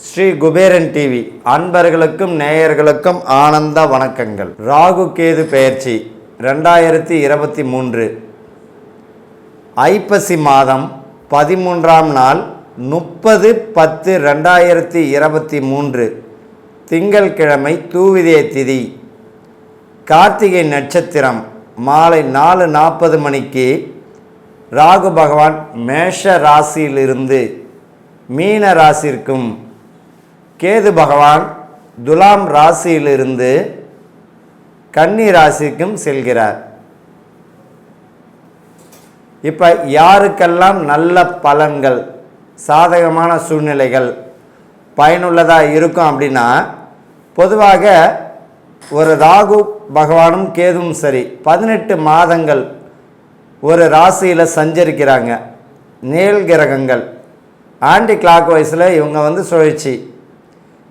Sri Kuberan TV அன்பர்களுக்கும் நேயர்களுக்கும் ஆனந்த வணக்கங்கள். ராகு கேது பெயர்ச்சி 2023 ஐப்பசி மாதம் 13ஆம் நாள் 30/10/2023 திங்கள்கிழமை தூவிதே திதி, கார்த்திகை நட்சத்திரம். மாலை 4:40 மணிக்கு ராகு பகவான் மேஷ ராசியிலிருந்து மீன ராசிற்கும், கேது பகவான் துலாம் ராசியிலிருந்து கன்னி ராசிக்கும் செல்கிறார். இப்போ யாருக்கெல்லாம் நல்ல பலன்கள், சாதகமான சூழ்நிலைகள் பயனுள்ளதாக இருக்கும் அப்படின்னா, பொதுவாக ஒரு ராகு பகவானும் கேதுவும் சரி 18 மாதங்கள் ஒரு ராசியில் சஞ்சரிக்கிறாங்க. நேல் கிரகங்கள் ஆன்டி கிளாக் வைஸில் இவங்க சுழற்சி.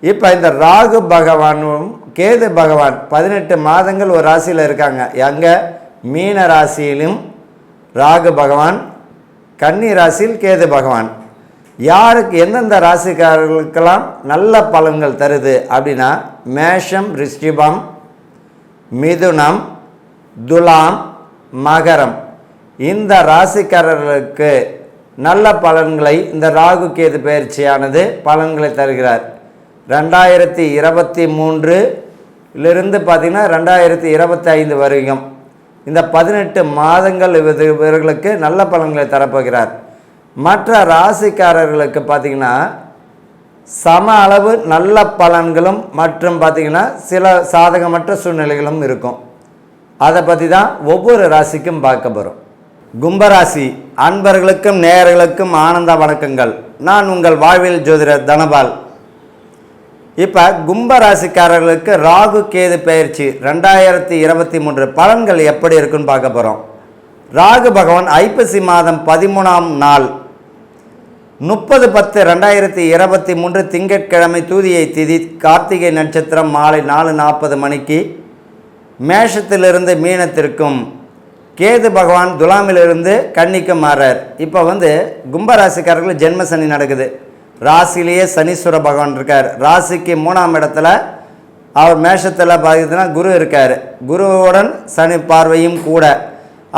இப்போ இந்த ராகு பகவானும் கேது பகவான் 18 மாதங்கள் ஒரு ராசியில் இருக்காங்க. எங்கே? மீன ராசியிலும் ராகு பகவான், கன்னி ராசியில் கேது பகவான். யாருக்கு எந்தெந்த ராசிக்காரர்களுக்கெல்லாம் நல்ல பலன்கள் தருது அப்படின்னா, மேஷம், ரிஷிபம், மிதுனம், துலாம், மகரம், இந்த ராசிக்காரர்களுக்கு நல்ல பலன்களை இந்த ராகு கேது பயிற்சியானது பலன்களை தருகிறார். 2023 பார்த்திங்கன்னா 2025 வரைக்கும் இந்த 18 மாதங்கள் இவர்களுக்கு நல்ல பலன்களை தரப்போகிறார். மற்ற ராசிக்காரர்களுக்கு பார்த்திங்கன்னா சம அளவு நல்ல பலன்களும் மற்றும் பார்த்திங்கன்னா சில சாதகமற்ற சூழ்நிலைகளும் இருக்கும். அதை பற்றி தான் ஒவ்வொரு ராசிக்கும் பார்க்க போகிறோம். கும்பராசி அன்பர்களுக்கும் நேயர்களுக்கும் ஆனந்த வணக்கங்கள். நான் உங்கள் வாழ்வில் ஜோதிடர் தனபால். இப்போ கும்பராசிக்காரர்களுக்கு ராகு கேது பெயர்ச்சி 2023 பலன்கள் எப்படி இருக்குன்னு பார்க்க போகிறோம். ராகு பகவான் ஐப்பசி மாதம் 13ஆம் நாள் 30/10/2023 திங்கட்கிழமை தூதியை திதி, கார்த்திகை நட்சத்திரம். மாலை 4:40 மணிக்கு மேஷத்திலிருந்து மீனத்திற்கும், கேது பகவான் துலாமிலிருந்து கன்னிக்கும் மாறார். இப்போ கும்பராசிக்காரர்கள் ஜென்ம சனி நடக்குது. ராசிலேயே சனீஸ்வர பகவான் இருக்கார். ராசிக்கு 3ஆம் இடத்துல அவர் மேஷத்தில் பார்த்தீங்கன்னா குரு இருக்கார். குருவுடன் சனி பார்வையும் கூட,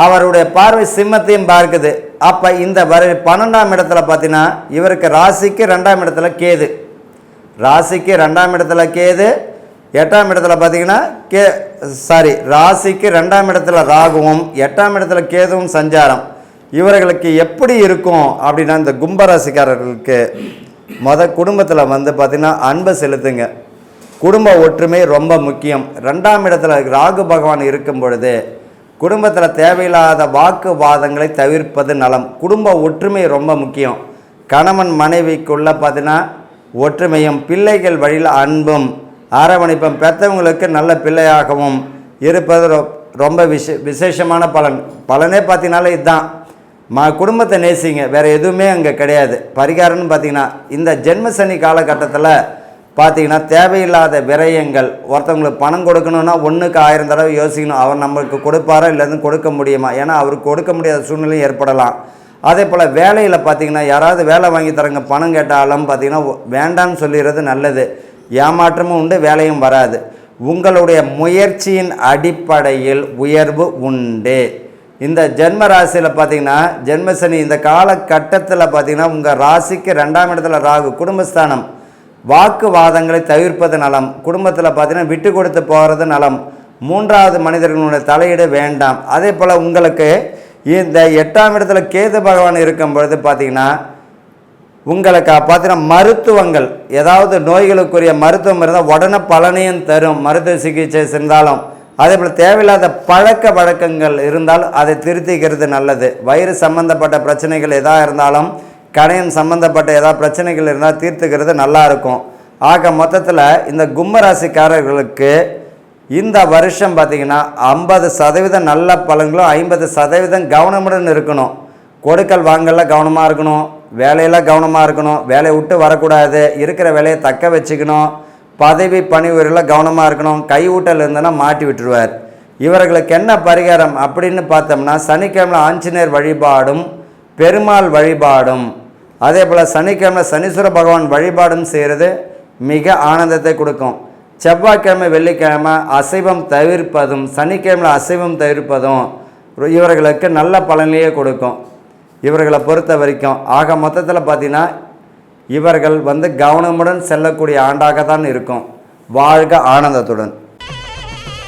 அவருடைய பார்வை சிம்மத்தையும் பார்க்குது. அப்போ இந்த 12ஆம் இடத்துல பார்த்தீங்கன்னா இவருக்கு ராசிக்கு 2ஆம் இடத்துல கேது, ராசிக்கு 2ஆம் இடத்துல கேது, 8ஆம் இடத்துல பார்த்தீங்கன்னா ராசிக்கு 2ஆம் இடத்துல ராகுவும் 8ஆம் இடத்துல கேதுவும் சஞ்சாரம். இவர்களுக்கு எப்படி இருக்கும் அப்படின்னா, இந்த கும்பராசிக்காரர்களுக்கு குடும்பத்தில் பார்த்திங்கன்னா அன்பை செலுத்துங்க. குடும்ப ஒற்றுமை ரொம்ப முக்கியம். 2ஆம் இடத்துல ராகு பகவான் இருக்கும் பொழுது குடும்பத்தில் தேவையில்லாத வாக்குவாதங்களை தவிர்ப்பது நலம். குடும்ப ஒற்றுமை ரொம்ப முக்கியம். கணவன் மனைவிக்குள்ள பார்த்திங்கன்னா ஒற்றுமையும், பிள்ளைகள் வழியில் அன்பும் அரவணைப்பும், பெற்றவங்களுக்கு நல்ல பிள்ளையாகவும் இருப்பது ரொம்ப விசேஷமான பலனே பார்த்திங்கனாலே இதுதான். குடும்பத்தை நேசிங்க, வேறு எதுவுமே அங்கே கிடையாது. பரிகாரம்னு பார்த்திங்கன்னா இந்த ஜென்ம சனி காலகட்டத்தில் பார்த்திங்கன்னா தேவையில்லாத விரயங்கள், ஒருத்தவங்களுக்கு பணம் கொடுக்கணுன்னா 1க்கு 1000 தடவை யோசிக்கணும். அவர் நம்மளுக்கு கொடுப்பாரா இல்லைன்னு கொடுக்க முடியுமா, ஏன்னா அவருக்கு கொடுக்க முடியாத சூழ்நிலையும் ஏற்படலாம். அதே போல் வேலையில் பார்த்திங்கன்னா யாராவது வேலை வாங்கி தரங்க பணம் கேட்டாலும் பார்த்திங்கன்னா வேண்டான்னு சொல்லிடுறது நல்லது. ஏமாற்றமும் உண்டு, வேலையும் வராது. உங்களுடைய முயற்சியின் அடிப்படையில் உயர்வு உண்டு. இந்த ஜென்ம ராசியில் பார்த்திங்கன்னா ஜென்மசனி இந்த காலகட்டத்தில் பார்த்திங்கன்னா உங்கள் ராசிக்கு 2ஆம் இடத்துல ராகு, குடும்பஸ்தானம். வாக்குவாதங்களை தவிர்ப்பது நலம். குடும்பத்தில் பார்த்திங்கன்னா விட்டு கொடுத்து போகிறது நலம். 3வது மனிதர்களுடைய தலையீடு வேண்டாம். அதே போல் உங்களுக்கு இந்த 8ஆம் இடத்துல கேது பகவான் இருக்கும் பொழுது பார்த்திங்கன்னா உங்களுக்கு பார்த்திங்கன்னா மருத்துவங்கள், ஏதாவது நோய்களுக்குரிய மருத்துவம் இருந்தால் உடனே பலனையும் தரும். மருத்துவ சிகிச்சை இருந்தாலும், அதே போல் தேவையில்லாத பழக்க வழக்கங்கள் இருந்தால் அதை திருத்திக்கிறது நல்லது. வயிறு சம்பந்தப்பட்ட பிரச்சனைகள் எதாக இருந்தாலும், கணையம் சம்பந்தப்பட்ட ஏதாவது பிரச்சனைகள் இருந்தால் தீர்த்துக்கிறது நல்லாயிருக்கும். ஆக மொத்தத்தில் இந்த கும்பராசிக்காரர்களுக்கு இந்த வருஷம் பார்த்திங்கன்னா 50% நல்ல பலன்களும் 50% கவனமுடன் இருக்கணும். கொடுக்கல் வாங்கல கவனமாக இருக்கணும், வேலையில் கவனமாக இருக்கணும், வேலையை விட்டு வரக்கூடாது, இருக்கிற வேலையை தக்க வச்சுக்கணும், பதவி பணி உயர்வில் கவனமாக இருக்கணும். கை ஊட்டல் இருந்தனா மாட்டி விட்டுருவார். இவர்களுக்கு என்ன பரிகாரம் அப்படின்னு பார்த்தோம்னா, சனிக்கிழமை ஆஞ்சநேயர் வழிபாடும் பெருமாள் வழிபாடும், அதே போல் சனிக்கிழமை சனீஸ்வர பகவான் வழிபாடும் செய்கிறது மிக ஆனந்தத்தை கொடுக்கும். செவ்வாய்க்கிழமை வெள்ளிக்கிழமை அசைவம் தவிர்ப்பதும் சனிக்கிழமை அசைவம் தவிர்ப்பதும் இவர்களுக்கு நல்ல பலனையே கொடுக்கும் இவர்களை பொறுத்த வரைக்கும். ஆக மொத்தத்தில் பார்த்தீங்கன்னா இவர்கள் கவனமுடன் செல்லக்கூடிய ஆண்டாகத்தான் இருக்கும். வாழ்க ஆனந்தத்துடன்.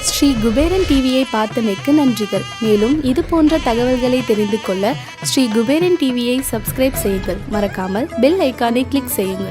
ஸ்ரீ குபேரன் டிவியை பார்த்தமைக்கு நன்றிகள். மேலும் இது போன்ற தகவல்களை தெரிந்து கொள்ள ஸ்ரீ குபேரன் டிவியை சப்ஸ்கிரைப் செய்யுங்கள். மறக்காமல் பெல் ஐக்கானை கிளிக் செய்யுங்கள்.